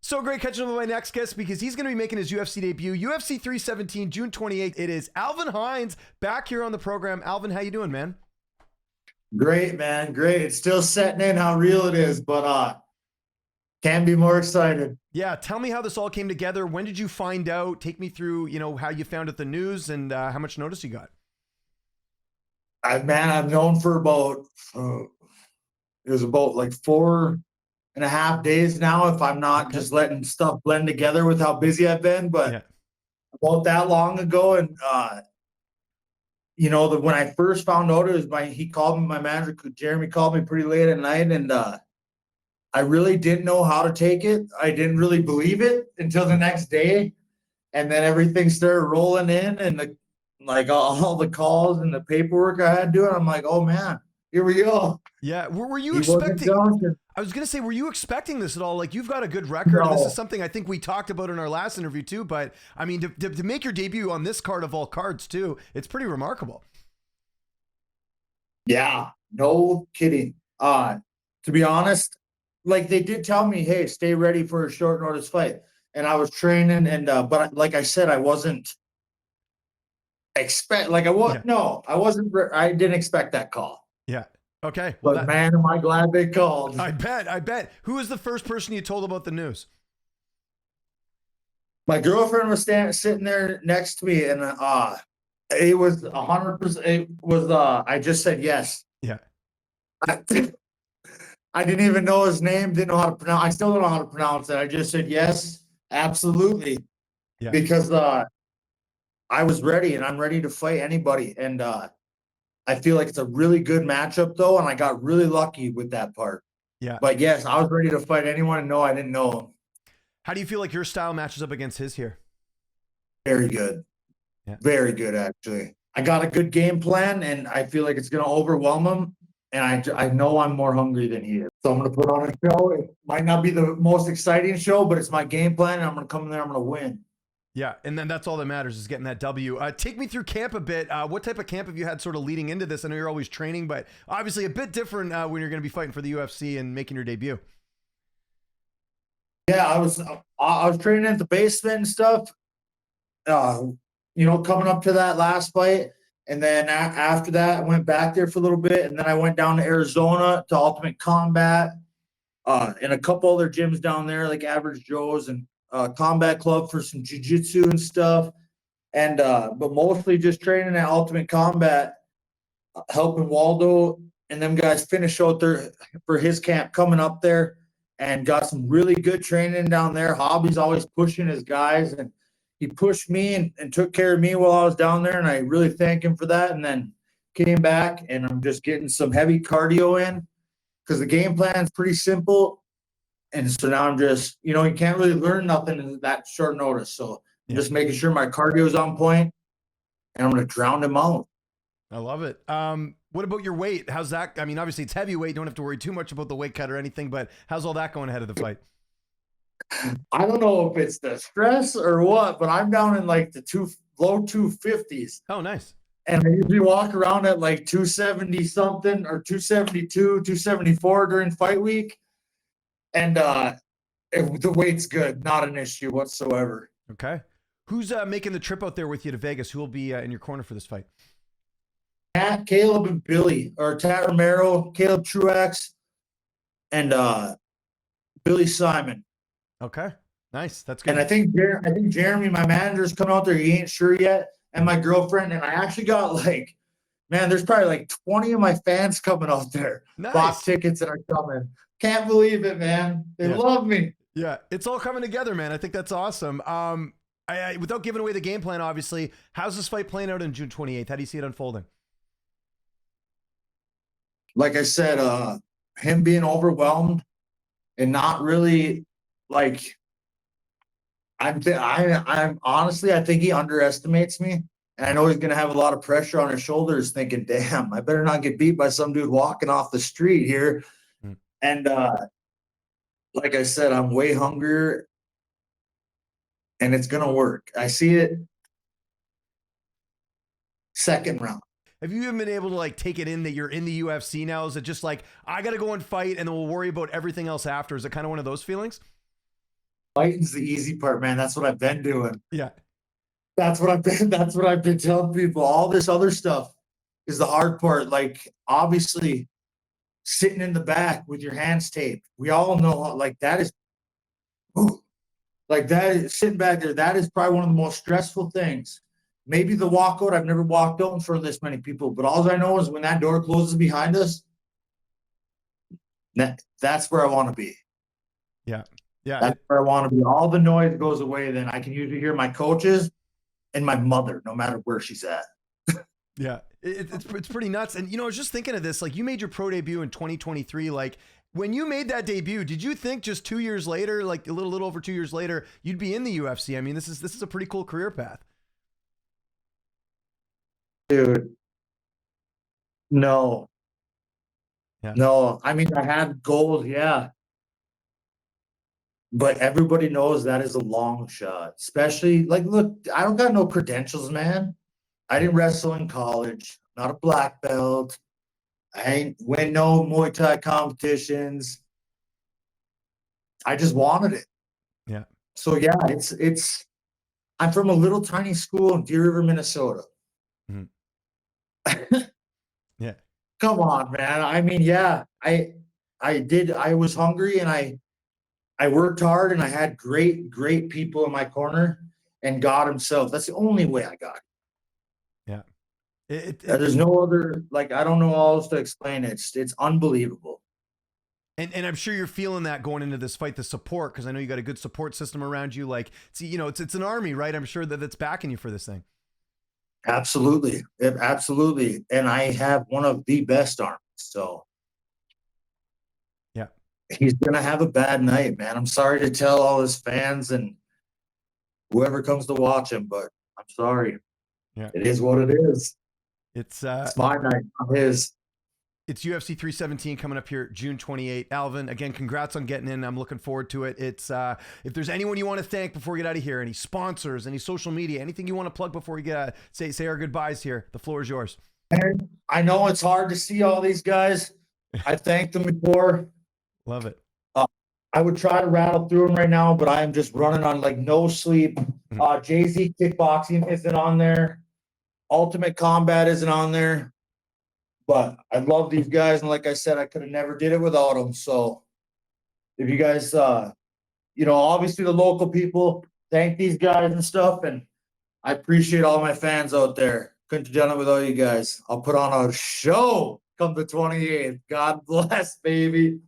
So great catching up with my next guest because he's going to be making his UFC debut, UFC 317, June 28th. It is Alvin Hines back here on the program. Alvin, how you doing, man? Great, man. Great. It's still setting in how real it is, but can't be more excited. Yeah, tell me how this all came together. When did you find out? Take me through, how you found out the news and how much notice you got. I've known for about it was about like 4.5 days now, if I'm not just letting stuff blend together with how busy I've been, but about that long ago. And when I first found out, it was he called me, my manager Jeremy called me pretty late at night, and I really didn't know how to take it. I didn't really believe it until the next day. And then everything started rolling in, and all the calls and the paperwork I had to do. And I'm like, oh man, here we go. Yeah. Were you expecting? I was going to say, were you expecting this at all? Like, you've got a good record. No. This is something I think we talked about in our last interview too. But I mean, to make your debut on this card of all cards too, it's pretty remarkable. Yeah, no kidding. To be honest, like they did tell me, hey, stay ready for a short notice fight. And I was training, and but like I said, I wasn't I didn't expect that call. Yeah. Okay. Well, but man, am I glad they called. I bet. Who was the first person you told about the news? My girlfriend was sitting there next to me, and it was 100%. It was I just said yes. Yeah. I didn't even know his name. Didn't know how to pronounce. I still don't know how to pronounce it. I just said yes, absolutely. Yeah. Because I was ready, and I'm ready to fight anybody. And I feel like it's a really good matchup, though, and I got really lucky with that part. Yeah. But yes, I was ready to fight anyone, and no, I didn't know him. How do you feel like your style matches up against his here? Very good. Yeah. Very good, actually. I got a good game plan, and I feel like it's going to overwhelm him. And I know I'm more hungry than he is. So I'm going to put on a show. It might not be the most exciting show, but it's my game plan, and I'm going to come in there, I'm going to win. Yeah, and then that's all that matters is getting that W. Take me through camp a bit. What type of camp have you had sort of leading into this? I know you're always training, but obviously a bit different when you're going to be fighting for the UFC and making your debut. Yeah, I was training at the basement and stuff, coming up to that last fight. And then after that, I went back there for a little bit. And then I went down to Arizona to Ultimate Combat and a couple other gyms down there, like Average Joe's and Combat Club for some jiu-jitsu and stuff. And but mostly just training at Ultimate Combat, helping Waldo and them guys finish out there for his camp coming up there, and got some really good training down there. Hobby's always pushing his guys, and he pushed me and took care of me while I was down there, and I really thank him for that. And then came back, and I'm just getting some heavy cardio in because the game plan is pretty simple. And so now I'm just, you can't really learn nothing in that short notice. So I'm just making sure my cardio is on point, and I'm going to drown him out. I love it. What about your weight? How's that? I mean, obviously it's heavyweight. Don't have to worry too much about the weight cut or anything, but how's all that going ahead of the fight? I don't know if it's the stress or what, but I'm down in like the low 250s. Oh, nice. And I usually walk around at like 270 something or 272, 274 during fight week. And the weight's good, not an issue whatsoever. Okay. Who's making the trip out there with you to Vegas? Who will be in your corner for this fight? Tat, Caleb, and Billy, or Tat Romero, Caleb Truax, and Billy Simon. Okay, nice. That's good. And I think Jeremy, my manager, is coming out there. He ain't sure yet, and my girlfriend. And I actually got there's probably like 20 of my fans coming out there. Nice. Bought tickets and are coming. Can't believe it, man. They love me. Yeah, it's all coming together, man. I think that's awesome. Without giving away the game plan, obviously, how's this fight playing out on June 28th? How do you see it unfolding? Like I said, him being overwhelmed and not really I'm honestly, I think he underestimates me. And I know he's going to have a lot of pressure on his shoulders thinking, damn, I better not get beat by some dude walking off the street here. And like I said, I'm way hungrier, and it's going to work. I see it. Second round. Have you even been able to take it in that you're in the UFC now? Is it just I got to go and fight and then we'll worry about everything else after? Is it kind of one of those feelings? Fighting's the easy part, man. That's what I've been doing. Yeah. That's what I've been telling people. All this other stuff is the hard part. Like, obviously, sitting in the back with your hands taped. We all know, like, that is, like, that is sitting back there. That is probably one of the most stressful things. Maybe the walkout. I've never walked out in front of this many people, but all I know is when that door closes behind us, that's where I want to be. Yeah. Yeah. That's where I want to be. All the noise goes away. Then I can usually hear my coaches and my mother, no matter where she's at. Yeah, it's pretty nuts. And, I was just thinking of this, like, you made your pro debut in 2023. Like, when you made that debut, did you think just 2 years later, like a little over 2 years later, you'd be in the UFC? I mean, this is a pretty cool career path. Dude, no. Yeah. No, I mean, I had goals, yeah. But everybody knows that is a long shot. Especially, like, look, I don't got no credentials, man. I didn't wrestle in college. Not a black belt. I ain't win no Muay Thai competitions. I just wanted it. Yeah. So yeah, it's I'm from a little tiny school in Deer River, Minnesota. Mm-hmm. Yeah. Come on, man. I mean, yeah, I was hungry and I worked hard and I had great people in my corner and God himself. That's the only way I got it. Yeah. There's no other, like, I don't know how else to explain it. It's unbelievable. And I'm sure you're feeling that going into this fight, the support, because I know you got a good support system around you. Like, see, it's an army, right? I'm sure that's backing you for this thing. Absolutely. Absolutely. And I have one of the best armies. So yeah, he's gonna have a bad night, man. I'm sorry to tell all his fans and whoever comes to watch him, but I'm sorry. Yeah. It is what it is. It's my night, not his. It's UFC 317 coming up here June 28th. Alvin, again, congrats on getting in. I'm looking forward to it. It's if there's anyone you want to thank before we get out of here, any sponsors, any social media, anything you want to plug before we get say our goodbyes here, the floor is yours. And I know it's hard to see all these guys. I thanked them before. Love it. I would try to rattle through them right now, but I am just running on like no sleep. Jay-Z Kickboxing isn't on there. Ultimate Combat isn't on there. But I love these guys, and like I said, I could have never did it without them. So if you guys, obviously the local people, thank these guys and stuff, and I appreciate all my fans out there. Couldn't have done it without you guys. I'll put on a show come the 28th. God bless, baby.